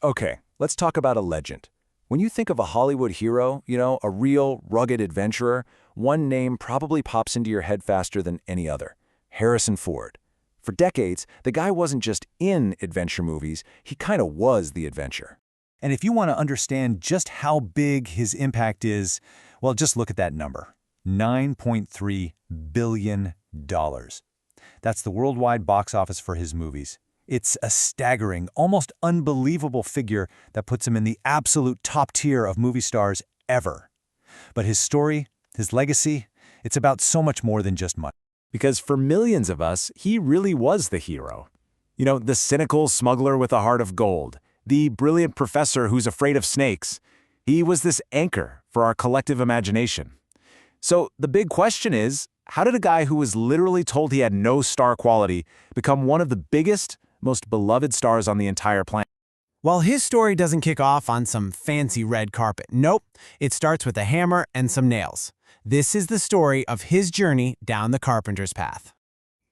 Okay, let's talk about a legend. When you think of a Hollywood hero, a real, rugged adventurer, one name probably pops into your head faster than any other: Harrison Ford. For decades, the guy wasn't just in adventure movies, he kind of was the adventure. And if you want to understand just how big his impact is, well, just look at that number: $9.3 billion. That's the worldwide box office for his movies. It's a staggering, almost unbelievable figure that puts him in the absolute top tier of movie stars ever. But his story, his legacy, it's about so much more than just money. Because for millions of us, he really was the hero. The cynical smuggler with a heart of gold, the brilliant professor who's afraid of snakes. He was this anchor for our collective imagination. So the big question is, how did a guy who was literally told he had no star quality become one of the biggest, most beloved stars on the entire planet? Well, his story doesn't kick off on some fancy red carpet. Nope, it starts with a hammer and some nails. This is the story of his journey down the Carpenter's path.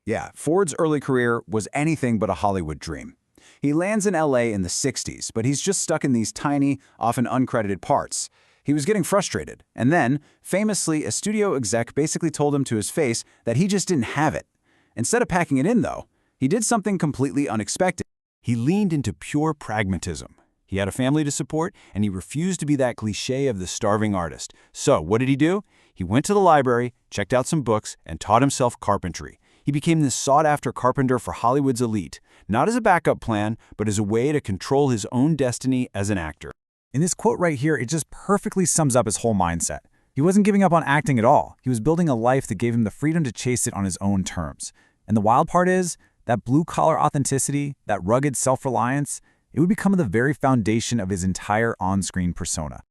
Yeah, Ford's early career was anything but a Hollywood dream. He lands in LA in the 60s, but he's just stuck in these tiny, often uncredited parts. He was getting frustrated, and then, famously, a studio exec basically told him to his face that he just didn't have it. Instead of packing it in, though, he did something completely unexpected. He leaned into pure pragmatism. He had a family to support, and he refused to be that cliché of the starving artist. So, what did he do? He went to the library, checked out some books, and taught himself carpentry. He became this sought-after carpenter for Hollywood's elite, not as a backup plan, but as a way to control his own destiny as an actor. In this quote right here, it just perfectly sums up his whole mindset. He wasn't giving up on acting at all. He was building a life that gave him the freedom to chase it on his own terms. And the wild part is, that blue-collar authenticity, that rugged self-reliance, it would become the very foundation of his entire on-screen persona.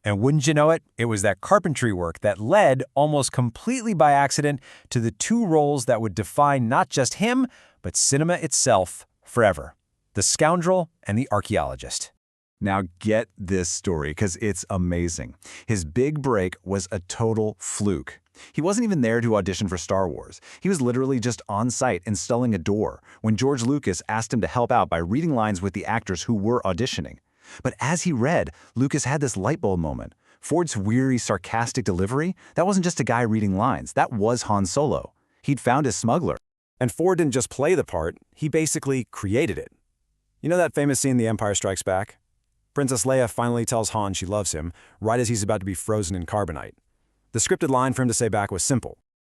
And wouldn't you know it, it was that carpentry work that led, almost completely by accident, to the two roles that would define not just him, but cinema itself forever: the scoundrel and the archaeologist. Now get this story, because it's amazing. His big break was a total fluke. He wasn't even there to audition for Star Wars. He was literally just on site installing a door when George Lucas asked him to help out by reading lines with the actors who were auditioning. But as he read, Lucas had this light bulb moment. Ford's weary, sarcastic delivery, that wasn't just a guy reading lines. That was Han Solo. He'd found his smuggler. And Ford didn't just play the part, he basically created it. You know that famous scene in The Empire Strikes Back? Princess Leia finally tells Han she loves him, right as he's about to be frozen in carbonite. The scripted line for him to say back was simple.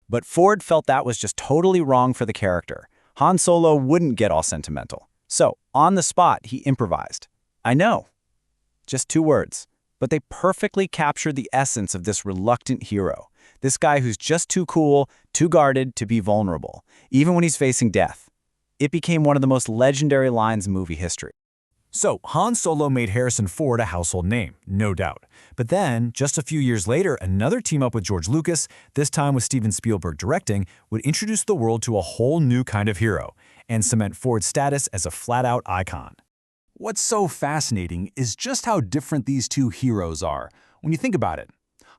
But Ford felt that was just totally wrong for the character. Han Solo wouldn't get all sentimental. So, on the spot, he improvised. I know. Just 2 words. But they perfectly captured the essence of this reluctant hero. This guy who's just too cool, too guarded to be vulnerable, even when he's facing death. It became one of the most legendary lines in movie history. So, Han Solo made Harrison Ford a household name, no doubt. But then, just a few years later, another team-up with George Lucas, this time with Steven Spielberg directing, would introduce the world to a whole new kind of hero and cement Ford's status as a flat-out icon. What's so fascinating is just how different these two heroes are when you think about it.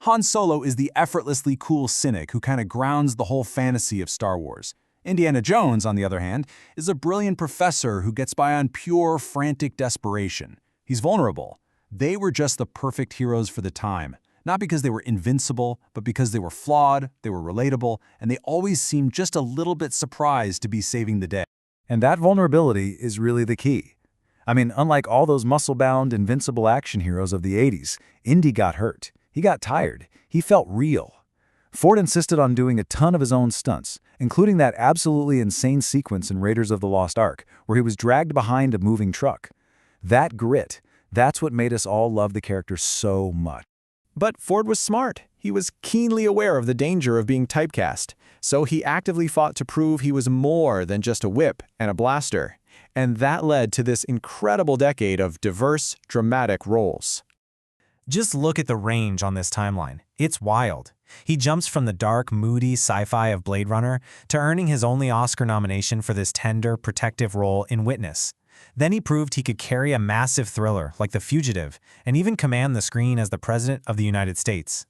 Han Solo is the effortlessly cool cynic who kind of grounds the whole fantasy of Star Wars. Indiana Jones, on the other hand, is a brilliant professor who gets by on pure, frantic desperation. He's vulnerable. They were just the perfect heroes for the time, not because they were invincible, but because they were flawed, they were relatable, and they always seemed just a little bit surprised to be saving the day. And that vulnerability is really the key. I mean, unlike all those muscle-bound, invincible action heroes of the 80s, Indy got hurt. He got tired. He felt real. Ford insisted on doing a ton of his own stunts, including that absolutely insane sequence in Raiders of the Lost Ark, where he was dragged behind a moving truck. That grit, that's what made us all love the character so much. But Ford was smart. He was keenly aware of the danger of being typecast, so he actively fought to prove he was more than just a whip and a blaster. And that led to this incredible decade of diverse, dramatic roles. Just look at the range on this timeline. It's wild. He jumps from the dark, moody sci-fi of Blade Runner to earning his only Oscar nomination for this tender, protective role in Witness. Then he proved he could carry a massive thriller like The Fugitive and even command the screen as the President of the United States.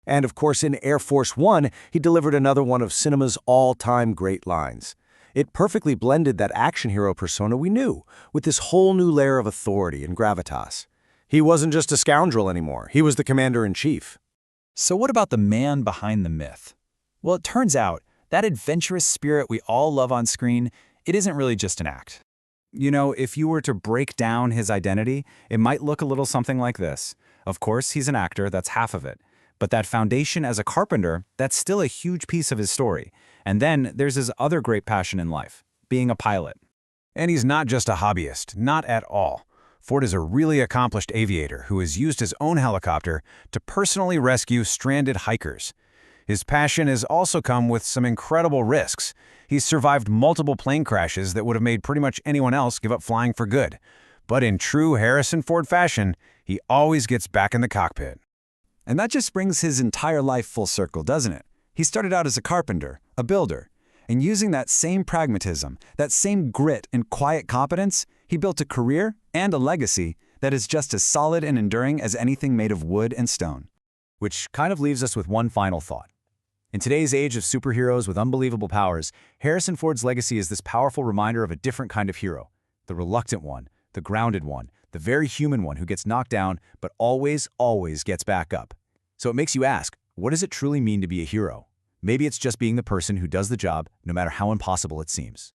And of course, in Air Force One, he delivered another one of cinema's all-time great lines. It perfectly blended that action hero persona we knew, with this whole new layer of authority and gravitas. He wasn't just a scoundrel anymore, he was the commander-in-chief. So what about the man behind the myth? Well, it turns out that adventurous spirit we all love on screen, it isn't really just an act. You know, if you were to break down his identity, it might look a little something like this. Of course, he's an actor, that's half of it. But that foundation as a carpenter, that's still a huge piece of his story. And then there's his other great passion in life, being a pilot. And he's not just a hobbyist, not at all. Ford is a really accomplished aviator who has used his own helicopter to personally rescue stranded hikers. His passion has also come with some incredible risks. He's survived multiple plane crashes that would have made pretty much anyone else give up flying for good. But in true Harrison Ford fashion, he always gets back in the cockpit. And that just brings his entire life full circle, doesn't it? He started out as a carpenter, a builder, and using that same pragmatism, that same grit and quiet competence, he built a career and a legacy that is just as solid and enduring as anything made of wood and stone. Which kind of leaves us with one final thought. In today's age of superheroes with unbelievable powers, Harrison Ford's legacy is this powerful reminder of a different kind of hero. The reluctant one, the grounded one, the very human one who gets knocked down but always gets back up. So it makes you ask, what does it truly mean to be a hero? Maybe it's just being the person who does the job no matter how impossible it seems.